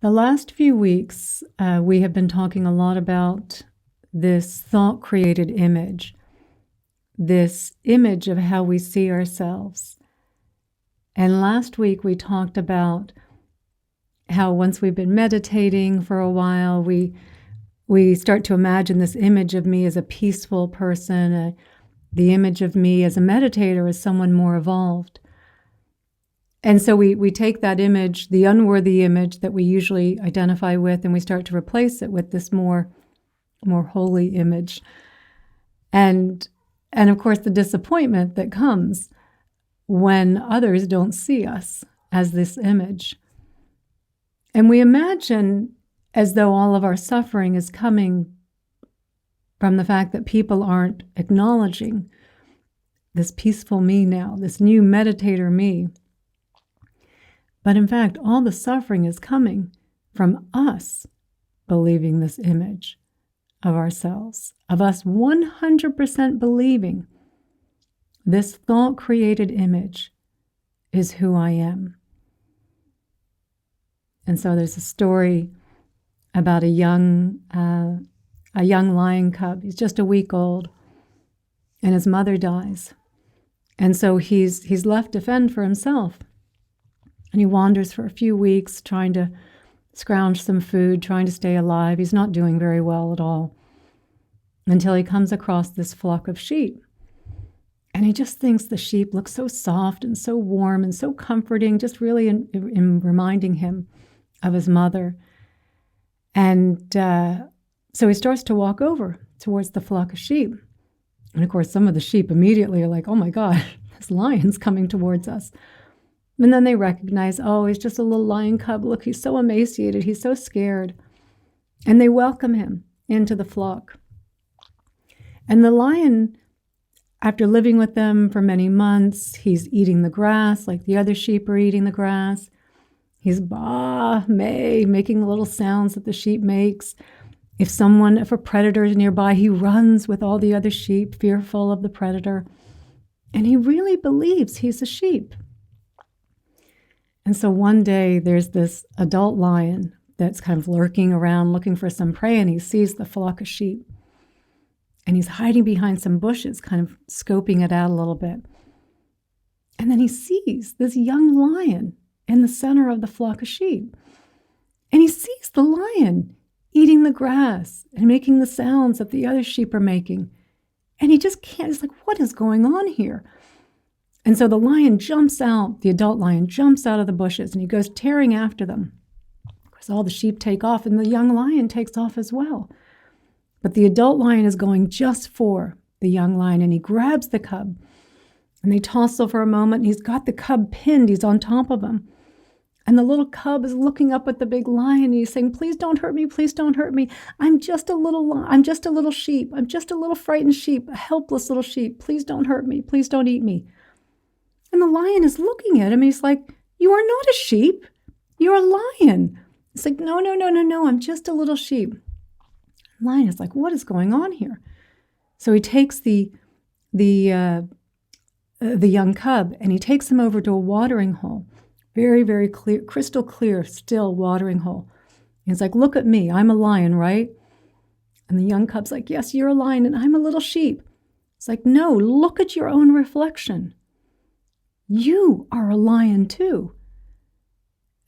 The last few weeks, we have been talking a lot about this thought-created image, this image of how we see ourselves. And last week we talked about how once we've been meditating for a while, we start to imagine this image of me as a peaceful person, the image of me as a meditator as someone more evolved. And so we take that image, the unworthy image that we usually identify with, and we start to replace it with this more holy image. And of course, the disappointment that comes when others don't see us as this image. And we imagine as though all of our suffering is coming from the fact that people aren't acknowledging this peaceful me now, this new meditator me. But in fact, all the suffering is coming from us believing this image of ourselves, of us 100% believing this thought-created image is who I am. And so there's a story about a young lion cub. He's just a week old, and his mother dies. And so he's left to fend for himself. And he wanders for a few weeks trying to scrounge some food, trying to stay alive. He's not doing very well at all until he comes across this flock of sheep. And he just thinks the sheep look so soft and so warm and so comforting, just really in reminding him of his mother. And so he starts to walk over towards the flock of sheep. And of course, some of the sheep immediately are like, oh my God, this lion's coming towards us. And then they recognize, oh, he's just a little lion cub. Look, he's so emaciated. He's so scared. And they welcome him into the flock. And the lion, after living with them for many months, he's eating the grass like the other sheep are eating the grass. He's bah, may, making the little sounds that the sheep makes. If a predator is nearby, he runs with all the other sheep, fearful of the predator. And he really believes he's a sheep. And so one day there's this adult lion that's kind of lurking around looking for some prey, and he sees the flock of sheep. And he's hiding behind some bushes, kind of scoping it out a little bit. And then he sees this young lion in the center of the flock of sheep. And he sees the lion eating the grass and making the sounds that the other sheep are making. And he just can't, he's like, what is going on here? And so the lion jumps out, the adult lion jumps out of the bushes, and he goes tearing after them. Of course, all the sheep take off, and the young lion takes off as well. But the adult lion is going just for the young lion, and he grabs the cub. And they tussle for a moment, and he's got the cub pinned. He's on top of him. And the little cub is looking up at the big lion, and he's saying, please don't hurt me, please don't hurt me. I'm just a little sheep. I'm just a little frightened sheep, a helpless little sheep. Please don't hurt me, please don't eat me. And the lion is looking at him. He's like, you are not a sheep. You're a lion. It's like, no, I'm just a little sheep. The lion is like, what is going on here? So he takes the young cub, and he takes him over to a watering hole. Very, very clear, crystal clear, still watering hole. And he's like, look at me. I'm a lion, right? And the young cub's like, yes, you're a lion, and I'm a little sheep. It's like, no, look at your own reflection. You are a lion too.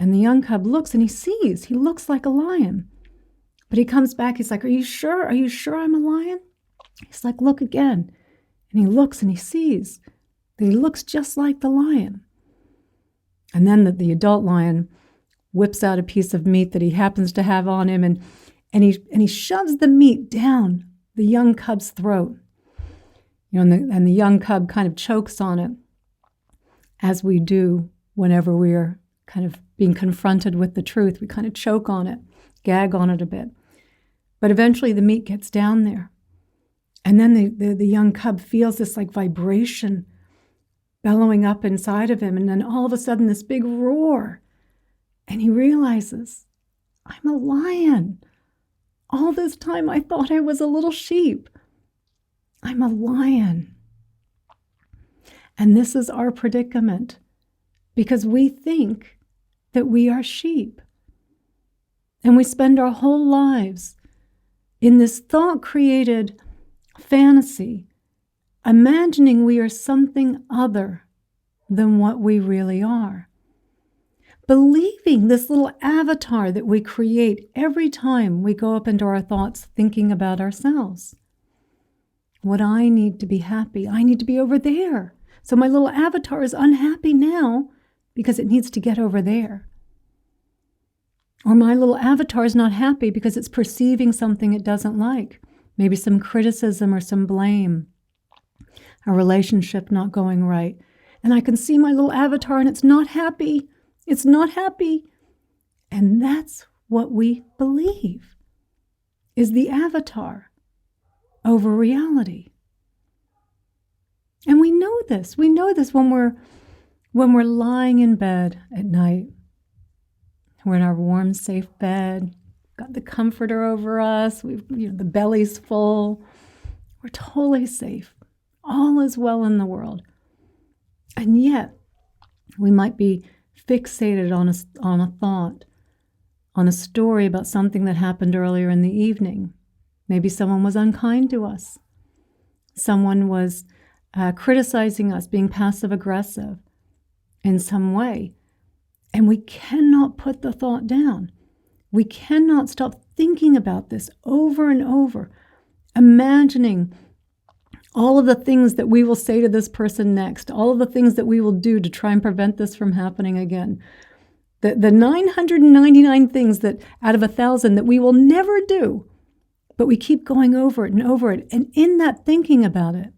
And the young cub looks and he looks like a lion. But he comes back, he's like, are you sure? Are you sure I'm a lion? He's like, look again. And he looks and he sees that he looks just like the lion. And then the adult lion whips out a piece of meat that he happens to have on him, and he shoves the meat down the young cub's throat. And the young cub kind of chokes on it, as we do whenever we're kind of being confronted with the truth. We kind of choke on it, gag on it a bit. But eventually the meat gets down there. And then the young cub feels this like vibration bellowing up inside of him. And then all of a sudden this big roar. And he realizes, I'm a lion. All this time I thought I was a little sheep. I'm a lion. And this is our predicament, because we think that we are sheep. And we spend our whole lives in this thought-created fantasy, imagining we are something other than what we really are. Believing this little avatar that we create every time we go up into our thoughts thinking about ourselves. What I need to be happy, I need to be over there. So my little avatar is unhappy now because it needs to get over there. Or my little avatar is not happy because it's perceiving something it doesn't like. Maybe some criticism or some blame. A relationship not going right. And I can see my little avatar and it's not happy. It's not happy. And that's what we believe is the avatar over reality. And we know this. We know this when we're lying in bed at night. We're in our warm, safe bed, got the comforter over us, the belly's full. We're totally safe. All is well in the world. And yet, we might be fixated on a thought, on a story about something that happened earlier in the evening. Maybe someone was unkind to us. Someone was criticizing us, being passive-aggressive in some way. And we cannot put the thought down. We cannot stop thinking about this over and over, imagining all of the things that we will say to this person next, all of the things that we will do to try and prevent this from happening again. The 999 things that out of 1,000 that we will never do, but we keep going over it and over it. And in that thinking about it,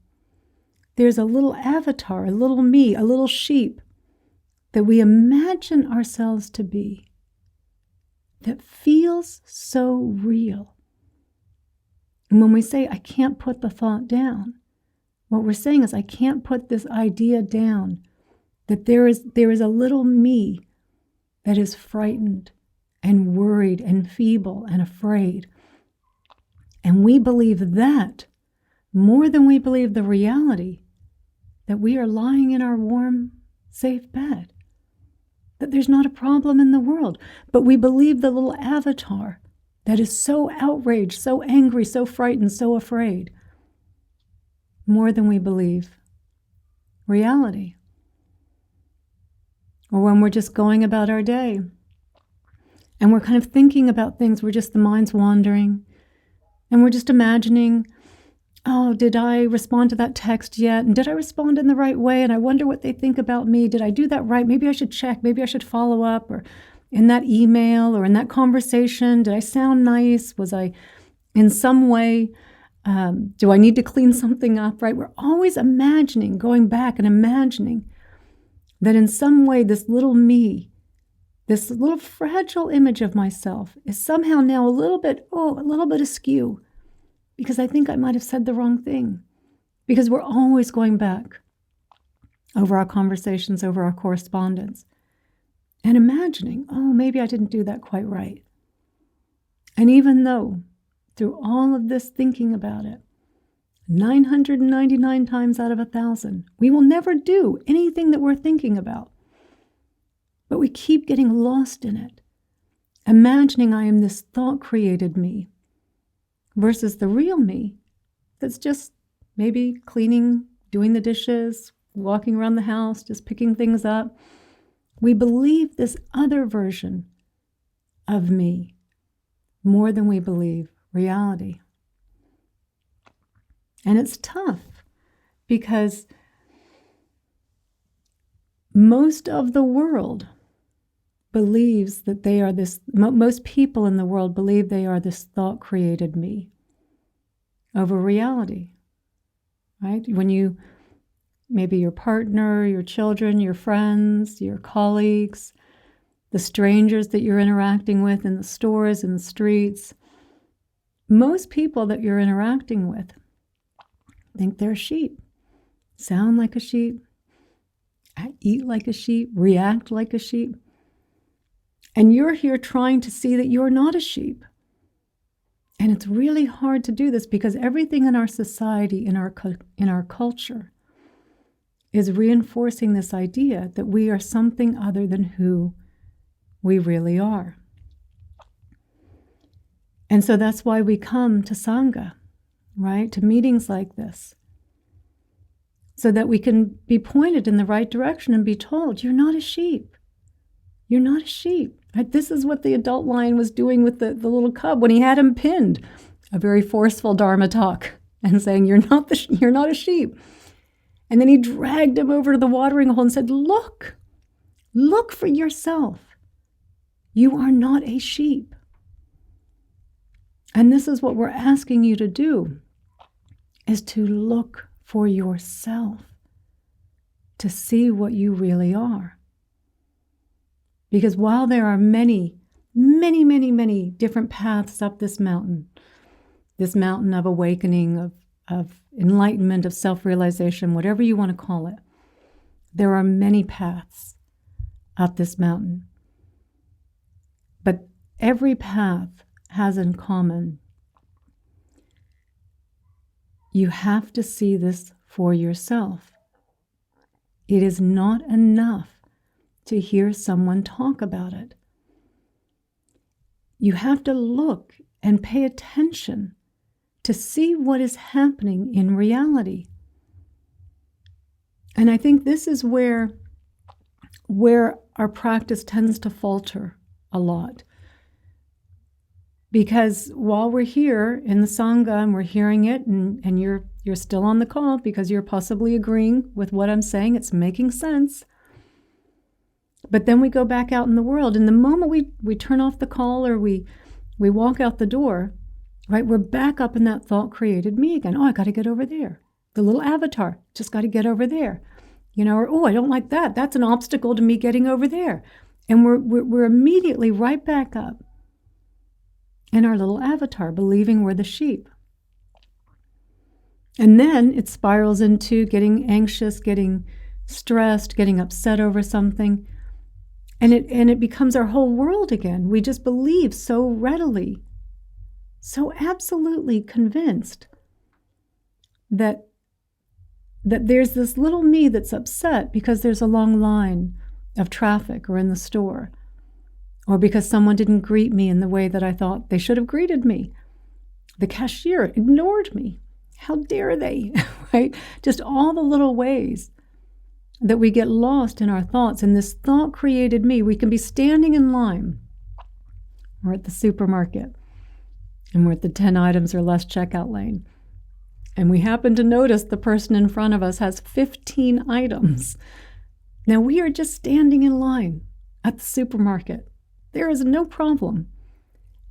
there's a little avatar, a little me, a little sheep that we imagine ourselves to be that feels so real. And when we say, I can't put the thought down, what we're saying is, I can't put this idea down that there is a little me that is frightened and worried and feeble and afraid. And we believe that more than we believe the reality that we are lying in our warm, safe bed, that there's not a problem in the world. But we believe the little avatar that is so outraged, so angry, so frightened, so afraid, more than we believe reality. Or when we're just going about our day and we're kind of thinking about things, the mind's wandering and we're just imagining, oh, did I respond to that text yet? And did I respond in the right way? And I wonder what they think about me. Did I do that right? Maybe I should check. Maybe I should follow up. Or in that email or in that conversation, did I sound nice? Was I in some way, do I need to clean something up, right? We're always imagining, going back and imagining that in some way this little me, this little fragile image of myself is somehow now a little bit askew. Because I think I might have said the wrong thing. Because we're always going back over our conversations, over our correspondence, and imagining, oh, maybe I didn't do that quite right. And even though, through all of this thinking about it, 999 times out of 1,000, we will never do anything that we're thinking about. But we keep getting lost in it, imagining I am this thought-created me, versus the real me that's just maybe cleaning, doing the dishes, walking around the house, just picking things up. We believe this other version of me more than we believe reality. And it's tough because most of the world believes that they are this, most people in the world believe they are this thought-created me over reality, right? When you, maybe your partner, your children, your friends, your colleagues, the strangers that you're interacting with in the stores, in the streets, most people that you're interacting with think they're sheep, sound like a sheep, eat like a sheep, react like a sheep. And you're here trying to see that you're not a sheep. And it's really hard to do this because everything in our society, in our culture, is reinforcing this idea that we are something other than who we really are. And so that's why we come to Sangha, right? To meetings like this, so that we can be pointed in the right direction and be told, you're not a sheep. You're not a sheep. Right? This is what the adult lion was doing with the little cub when he had him pinned. A very forceful Dharma talk and saying, you're not a sheep. And then he dragged him over to the watering hole and said, look for yourself. You are not a sheep. And this is what we're asking you to do, is to look for yourself, to see what you really are. Because while there are many, many, many, many different paths up this mountain of awakening, of enlightenment, of self-realization, whatever you want to call it, there are many paths up this mountain. But every path has in common, you have to see this for yourself. It is not enough to hear someone talk about it. You have to look and pay attention to see what is happening in reality. And I think this is where our practice tends to falter a lot. Because while we're here in the Sangha and we're hearing it, and you're still on the call because you're possibly agreeing with what I'm saying, it's making sense. But then we go back out in the world, and the moment we turn off the call or we walk out the door, right, we're back up in that thought created me again. Oh, I got to get over there. The little avatar, just got to get over there. Or, oh, I don't like that. That's an obstacle to me getting over there. And we're immediately right back up in our little avatar, believing we're the sheep. And then it spirals into getting anxious, getting stressed, getting upset over something. And it becomes our whole world again. We just believe so readily, so absolutely convinced that there's this little me that's upset because there's a long line of traffic or in the store, or because someone didn't greet me in the way that I thought they should have greeted me. The cashier ignored me. How dare they, right? Just all the little ways that we get lost in our thoughts. And this thought created me. We can be standing in line. We're at the supermarket, and we're at the 10 items or less checkout lane. And we happen to notice the person in front of us has 15 items. Now we are just standing in line at the supermarket. There is no problem.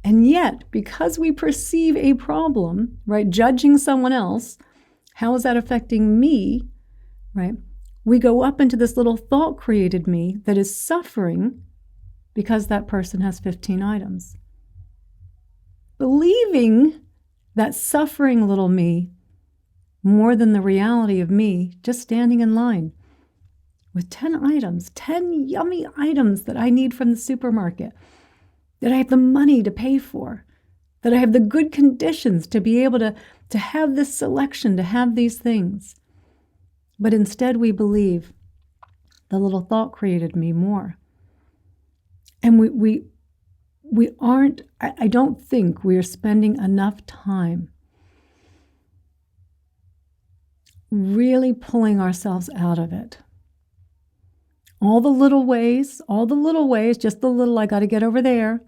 And yet, because we perceive a problem, right, judging someone else, how is that affecting me, right? We go up into this little thought created me that is suffering because that person has 15 items. Believing that suffering little me more than the reality of me just standing in line with 10 items, 10 yummy items that I need from the supermarket, that I have the money to pay for, that I have the good conditions to be able to have this selection, to have these things. But instead we believe the little thought created me more. And we aren't, I don't think we are spending enough time really pulling ourselves out of it. All the little ways, just the little, I got to get over there.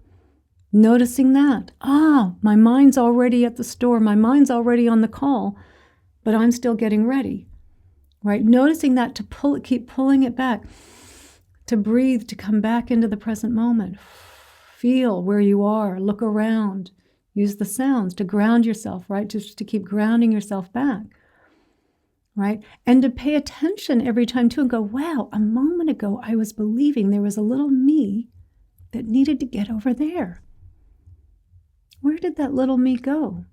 Noticing that, my mind's already at the store, my mind's already on the call, but I'm still getting ready, right? Noticing that, to keep pulling it back, to breathe, to come back into the present moment. Feel where you are, look around, use the sounds to ground yourself, right? Just to keep grounding yourself back. Right? And to pay attention every time too and go, wow, a moment ago I was believing there was a little me that needed to get over there. Where did that little me go?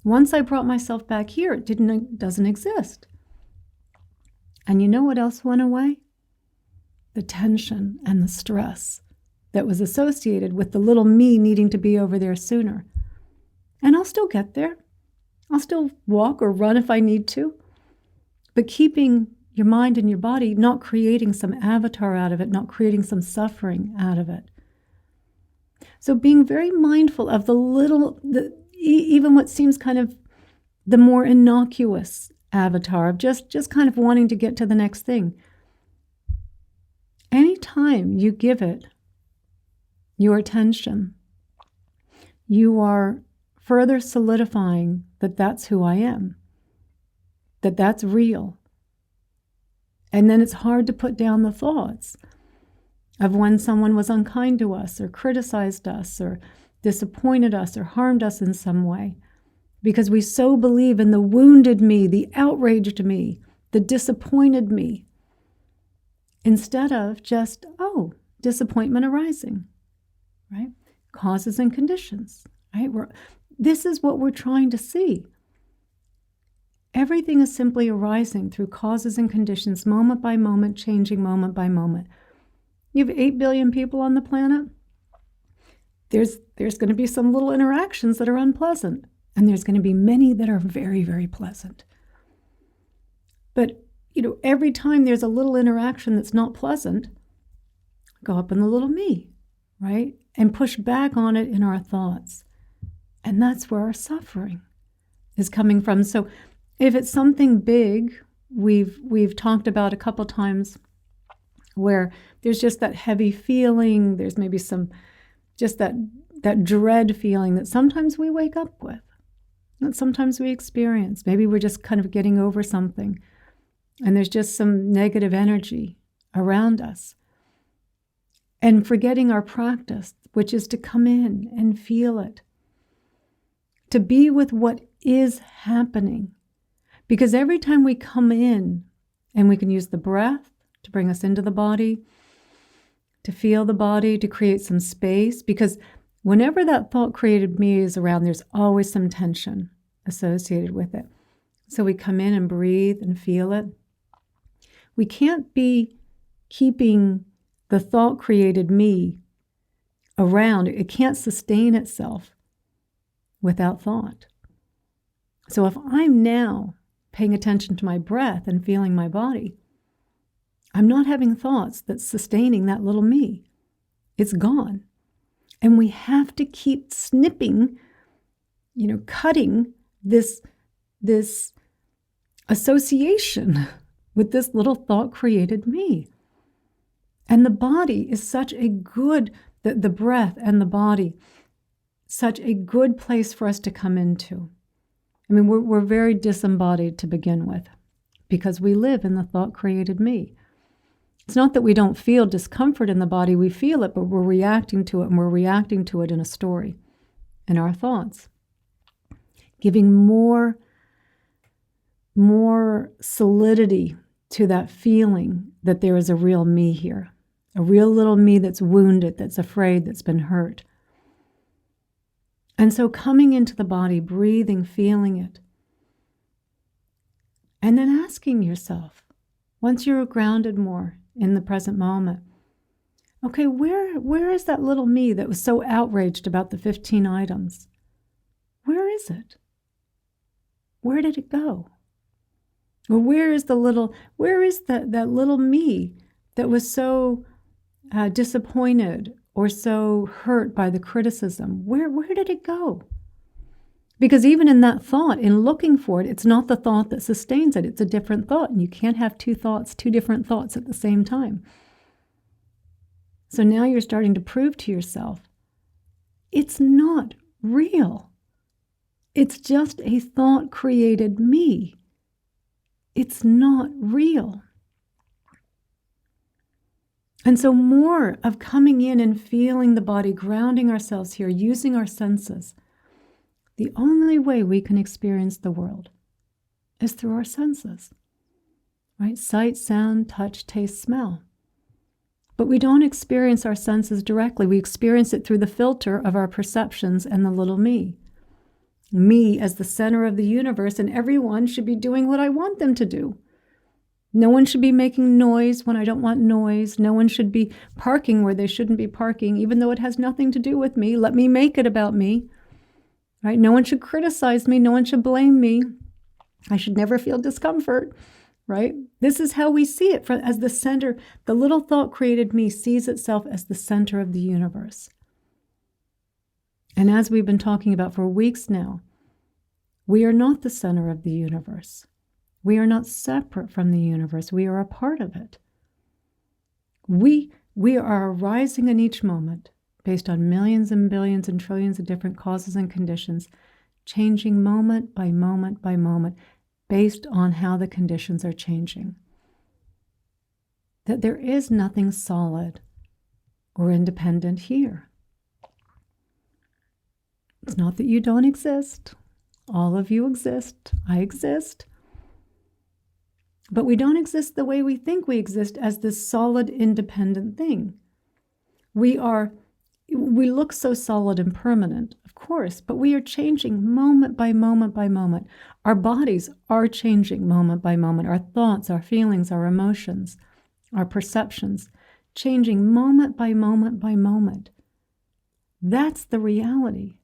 Once I brought myself back here, it doesn't exist. And you know what else went away? The tension and the stress that was associated with the little me needing to be over there sooner. And I'll still get there. I'll still walk or run if I need to. But keeping your mind and your body, not creating some avatar out of it, not creating some suffering out of it. So being very mindful of even what seems kind of the more innocuous avatar of just kind of wanting to get to the next thing. Anytime you give it your attention, you are further solidifying that that's who I am, that that's real. And then it's hard to put down the thoughts of when someone was unkind to us or criticized us or disappointed us or harmed us in some way, because we so believe in the wounded me, the outraged me, the disappointed me, instead of just, disappointment arising, right? Causes and conditions, right? This is what we're trying to see. Everything is simply arising through causes and conditions, moment by moment, changing moment by moment. You have 8 billion people on the planet. There's going to be some little interactions that are unpleasant, and there's going to be many that are very, very pleasant. But, every time there's a little interaction that's not pleasant, go up in the little me, right? And push back on it in our thoughts. And that's where our suffering is coming from. So if it's something big, we've talked about a couple times where there's just that heavy feeling, there's maybe just that dread feeling that sometimes we wake up with, that sometimes we experience. Maybe we're just kind of getting over something, and there's just some negative energy around us. And forgetting our practice, which is to come in and feel it, to be with what is happening. Because every time we come in, and we can use the breath to bring us into the body, to feel the body, to create some space, because whenever that thought created me is around, there's always some tension associated with it. So we come in and breathe and feel it. We can't be keeping the thought created me around. It can't sustain itself without thought. So if I'm now paying attention to my breath and feeling my body, I'm not having thoughts that's sustaining that little me. It's gone. And we have to keep snipping, cutting this association with this little thought created me. And the body is such a good, the breath and the body, such a good place for us to come into. I mean, we're very disembodied to begin with because we live in the thought created me. It's not that we don't feel discomfort in the body, we feel it, but we're reacting to it, and we're reacting to it in a story, in our thoughts. Giving more solidity to that feeling that there is a real me here, a real little me that's wounded, that's afraid, that's been hurt. And so coming into the body, breathing, feeling it, and then asking yourself, once you're grounded more in the present moment, okay, where is that little me that was so outraged about the 15 items? Where is it? Where did it go? Or where is that little me that was so disappointed or so hurt by the criticism? Where did it go? Because even in that thought, in looking for it, it's not the thought that sustains it. It's a different thought. And you can't have two different thoughts at the same time. So now you're starting to prove to yourself, it's not real. It's just a thought created me. It's not real. And so more of coming in and feeling the body, grounding ourselves here, using our senses. The only way we can experience the world is through our senses, right? Sight, sound, touch, taste, smell. But we don't experience our senses directly. We experience it through the filter of our perceptions and the little me. Me as the center of the universe, and everyone should be doing what I want them to do. No one should be making noise when I don't want noise. No one should be parking where they shouldn't be parking, even though it has nothing to do with me. Let me make it about me. Right? No one should criticize me. No one should blame me. I should never feel discomfort. Right? This is how we see it as the center. The little thought created me sees itself as the center of the universe. And as we've been talking about for weeks now, we are not the center of the universe. We are not separate from the universe. We are a part of it. We are arising in each moment based on millions and billions and trillions of different causes and conditions, changing moment by moment by moment based on how the conditions are changing. That there is nothing solid or independent here. It's not that you don't exist. All of you exist. I exist. But we don't exist the way we think we exist, as this solid, independent thing. We look so solid and permanent, of course, but we are changing moment by moment by moment. Our bodies are changing moment by moment. Our thoughts, our feelings, our emotions, our perceptions, changing moment by moment by moment. That's the reality.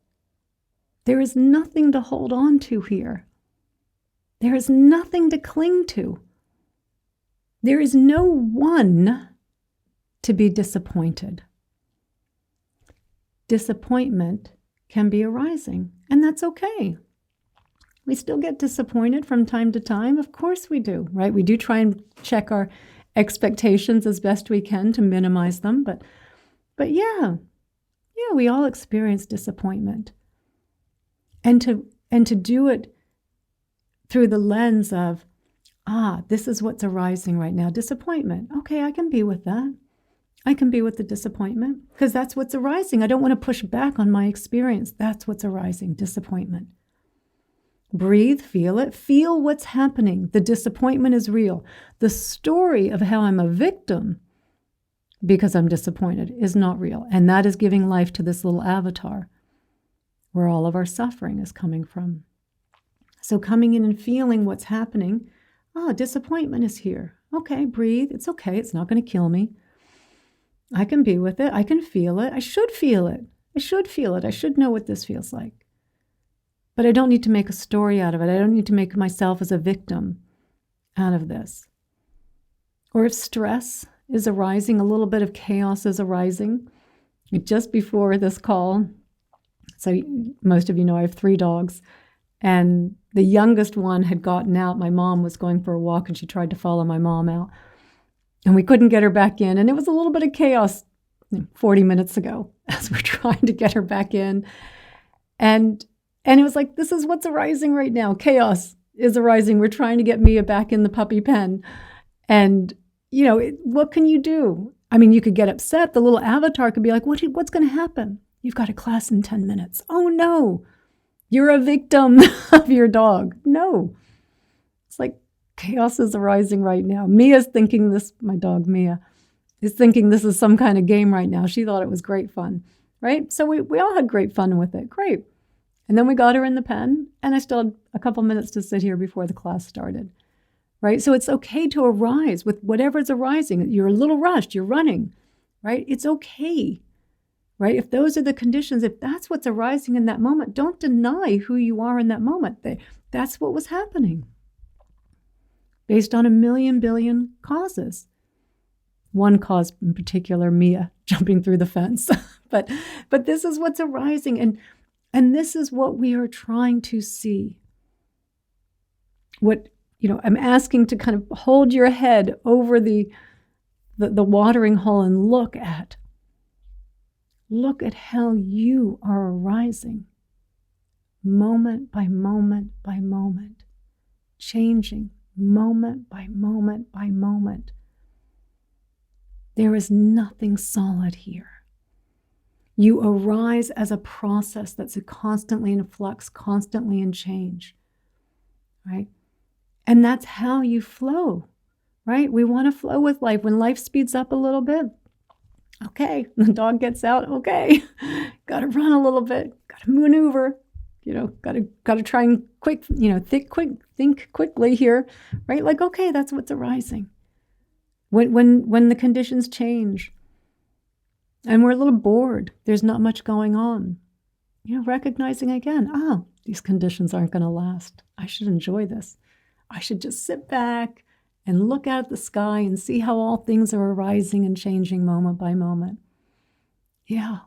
There is nothing to hold on to here. There is nothing to cling to. There is no one to be disappointed. Disappointment can be arising, and that's okay. We still get disappointed from time to time. Of course we do, right? We do try and check our expectations as best we can to minimize them, but yeah, we all experience disappointment. And to do it through the lens of, this is what's arising right now, disappointment. Okay, I can be with that. I can be with the disappointment because that's what's arising. I don't want to push back on my experience. That's what's arising, disappointment. Breathe, feel it, feel what's happening. The disappointment is real. The story of how I'm a victim because I'm disappointed is not real. And that is giving life to this little avatar where all of our suffering is coming from. So coming in and feeling what's happening, disappointment is here. Okay, breathe. It's okay. It's not going to kill me. I can be with it. I can feel it. I should feel it. I should feel it. I should know what this feels like. But I don't need to make a story out of it. I don't need to make myself as a victim out of this. Or if stress is arising, a little bit of chaos is arising. Just before this call, so most of you know I have 3 dogs, and the youngest one had gotten out. My mom was going for a walk, and she tried to follow my mom out. And we couldn't get her back in. And it was a little bit of chaos 40 minutes ago as we're trying to get her back in. And it was like, this is what's arising right now. Chaos is arising. We're trying to get Mia back in the puppy pen. And, what can you do? I mean, you could get upset. The little avatar could be like, what's going to happen? You've got a class in 10 minutes. Oh, no. You're a victim of your dog. No. It's like, chaos is arising right now. Mia's thinking this, my dog Mia, is thinking this is some kind of game right now. She thought it was great fun, right? So we all had great fun with it. Great. And then we got her in the pen, and I still had a couple minutes to sit here before the class started, right? So it's okay to arise with whatever's arising. You're a little rushed. You're running, right? It's okay, right? If those are the conditions, if that's what's arising in that moment, don't deny who you are in that moment. That's what was happening. Based on a million billion causes. One cause in particular, Mia jumping through the fence. but this is what's arising, and this is what we are trying to see. What, I'm asking to kind of hold your head over the watering hole and look at how you are arising moment by moment by moment, changing moment by moment by moment. There is nothing solid here. You arise as a process that's constantly in flux, constantly in change, right? And that's how you flow, right? We want to flow with life. When life speeds up a little bit, okay, the dog gets out, okay, got to run a little bit, got to maneuver, got to try and think quickly here, right? Like, okay, that's what's arising. When the conditions change and we're a little bored, there's not much going on, recognizing again, these conditions aren't going to last. I should enjoy this. I should just sit back and look out at the sky and see how all things are arising and changing moment by moment. Yeah.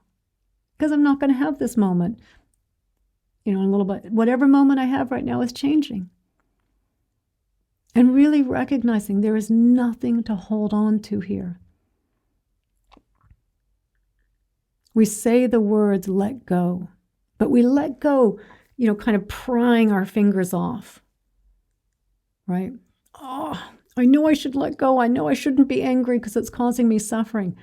because I'm not going to have this moment. In a little bit, whatever moment I have right now is changing. And really recognizing there is nothing to hold on to here. We say the words, let go, but we let go, kind of prying our fingers off, right? Oh, I know I should let go. I know I shouldn't be angry because it's causing me suffering.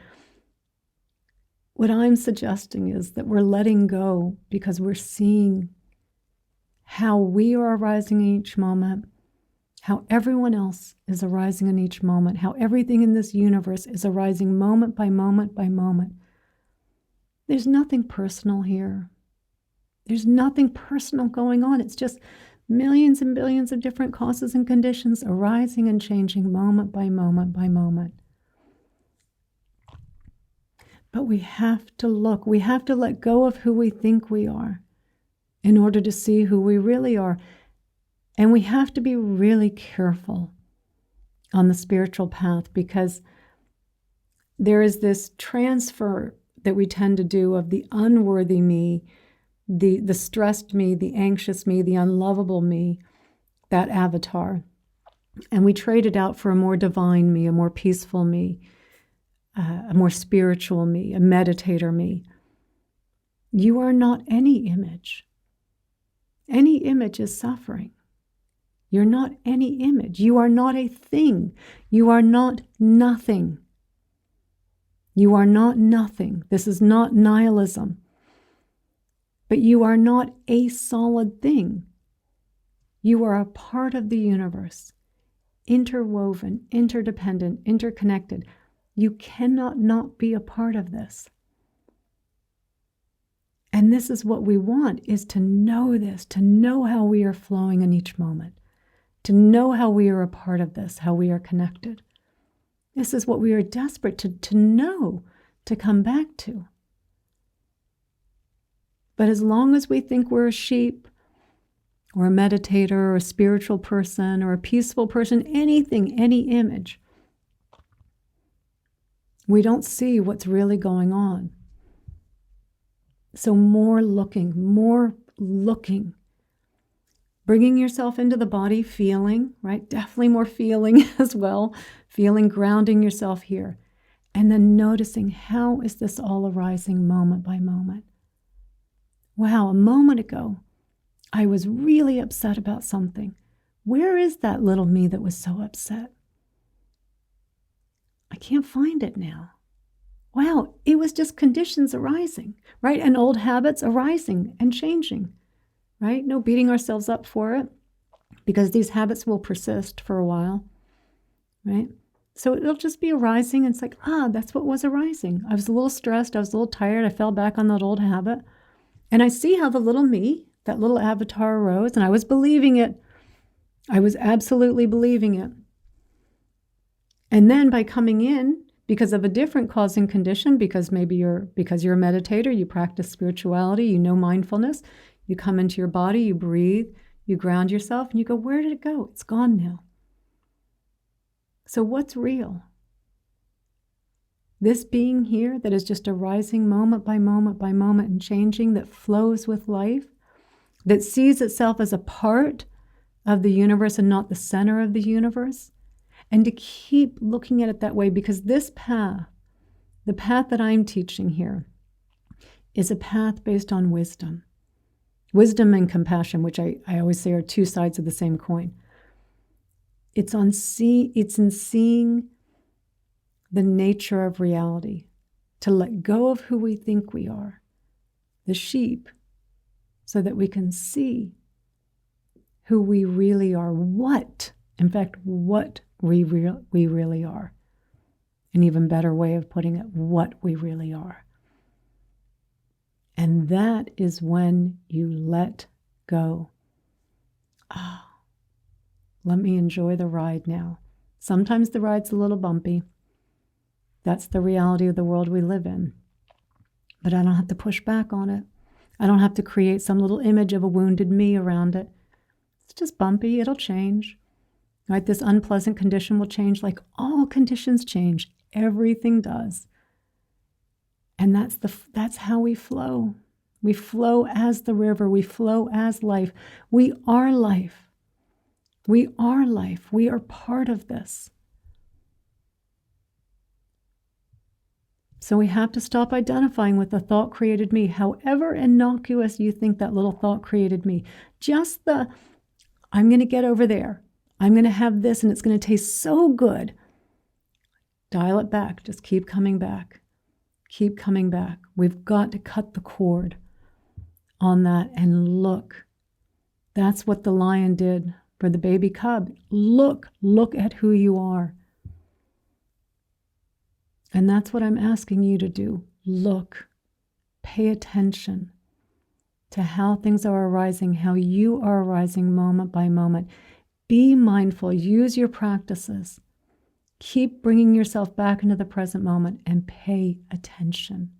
What I'm suggesting is that we're letting go because we're seeing how we are arising in each moment, how everyone else is arising in each moment, how everything in this universe is arising moment by moment by moment. There's nothing personal here. There's nothing personal going on. It's just millions and billions of different causes and conditions arising and changing moment by moment by moment. But we have to look. We have to let go of who we think we are in order to see who we really are. And we have to be really careful on the spiritual path, because there is this transfer that we tend to do of the unworthy me, the stressed me, the anxious me, the unlovable me, that avatar. And we trade it out for a more divine me, a more peaceful me, a more spiritual me, a meditator me. You are not any image. Any image is suffering. You're not any image. You are not a thing. You are not nothing. You are not nothing. This is not nihilism. But you are not a solid thing. You are a part of the universe, interwoven, interdependent, interconnected. You cannot not be a part of this. And this is what we want, is to know this, to know how we are flowing in each moment, to know how we are a part of this, how we are connected. This is what we are desperate to know, to come back to. But as long as we think we're a sheep, or a meditator, or a spiritual person, or a peaceful person, anything, any image, we don't see what's really going on. So more looking, bringing yourself into the body, feeling, right? Definitely more feeling as well, feeling, grounding yourself here. And then noticing, how is this all arising moment by moment? Wow, a moment ago, I was really upset about something. Where is that little me that was so upset? I can't find it now. Wow, it was just conditions arising, right? And old habits arising and changing, right? No beating ourselves up for it, because these habits will persist for a while, right? So it'll just be arising, and it's like, that's what was arising. I was a little stressed, I was a little tired, I fell back on that old habit. And I see how the little me, that little avatar arose, and I was believing it. I was absolutely believing it. And then by coming in, because of a different causing condition, because you're a meditator, you practice spirituality, you know mindfulness, you come into your body, you breathe, you ground yourself, and you go, where did it go? It's gone now. So what's real? This being here that is just arising moment by moment by moment and changing, that flows with life, that sees itself as a part of the universe and not the center of the universe. And to keep looking at it that way, because this path, the path that I'm teaching here, is a path based on wisdom. Wisdom and compassion, which I always say are two sides of the same coin. It's in seeing the nature of reality, to let go of who we think we are, the sheep, so that we can see who we really are, what we really are. An even better way of putting it, what we really are. And that is when you let go. Let me enjoy the ride now. Sometimes the ride's a little bumpy. That's the reality of the world we live in. But I don't have to push back on it. I don't have to create some little image of a wounded me around it. It's just bumpy. It'll change. Right? This unpleasant condition will change, like all conditions change. Everything does. And that's how we flow. We flow as the river. We flow as life. We are life. We are life. We are part of this. So we have to stop identifying with the thought created me, however innocuous you think that little thought created me. Just I'm going to get over there. I'm going to have this and it's going to taste so good. Dial it back. Just keep coming back. Keep coming back. We've got to cut the cord on that and look. That's what the lion did for the baby cub. Look at who you are. And that's what I'm asking you to do. Look, pay attention to how things are arising, how you are arising moment by moment. Be mindful, use your practices. Keep bringing yourself back into the present moment and pay attention.